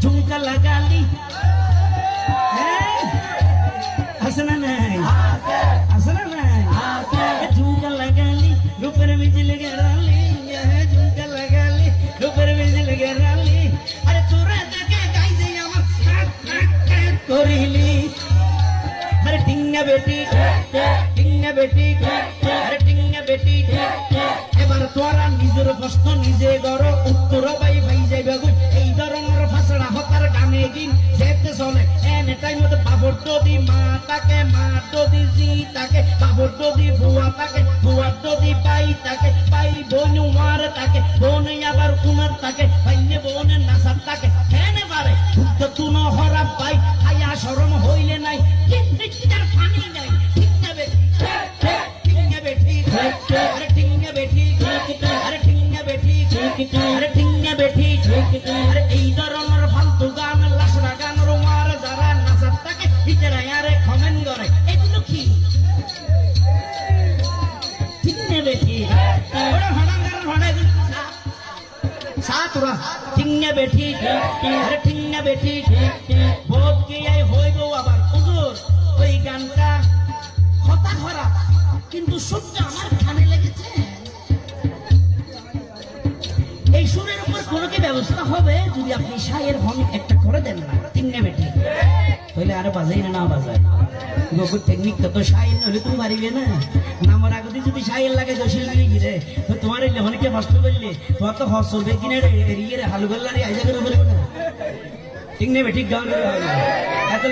ঝুমকা লাগালি আসনা নাই আসনা নাই ঝুমকা লাগালি রূপের বিজল গেরালি ঝুমকা লাগালি রূপের বিজল গেরালি আরে তোরা দেখে গাইছে আমার করিলি আরে টিঙ্গা বেটি আরে টিঙ্গা বেটি এবার তোরা নিজের প্রশ্ন নিজে গড় উত্তর পাই পাই যাইবে গো এই ধরনের ফাঁসড়া হতার গানে দিন যেতে চলে এনে টাইম মতো বাবর যদি মা তাকে মা যদি জি তাকে বাবর যদি বুয়া তাকে বুয়া যদি পাই তাকে পাই বোন মার তাকে বোন আবার উনার তাকে পাইলে বোনের নাসার তাকে এনে পারে শুদ্ধ তুনো হরা পাই আয়া শরম হইলে নাই কিন্তু তার ফানি নাই ঠিক যাবে টিঙ্গা বেটি আরে টিঙ্গা বেটি আরে টিঙ্গা বেটি আরে টিঙ্গা বেটি আরে এই ধরনের ফালতু গান লাসড়া গান রোমার যারা নাচার তাকে ভিতরে আরে কমেন্ট করে এগুলো কি টিঙ্গা বেটি ওরা ভাড়াঙ্গার ভাড়া সাতরা টিঙ্গা বেটি আরে টিঙ্গা বেটি বহুত কি এই হইব আবার হুজুর ওই গানটা কথা খারাপ কিন্তু সত্যি আমার কানে লেগেছে এই সুরের উপর কোনো কি ব্যবস্থা হবে যদি আপনি শায়ের ভন একটা করে দেন না টিঙ্গা বেটি তাহলে আরো বাজাই না বাজায় গোকুর টেকনিক তো শায়ের নইলে তুমি পারিবে না নামের আগতে যদি শায়ের লাগে জসিল গিয়ে গিরে তো তোমার এই লেখনকে কষ্ট করলে তোমার তো হস চলবে কিনে এরিয়ে হালু গল্লারি আইজা করে বলবে না টিঙ্গা বেটি গান এত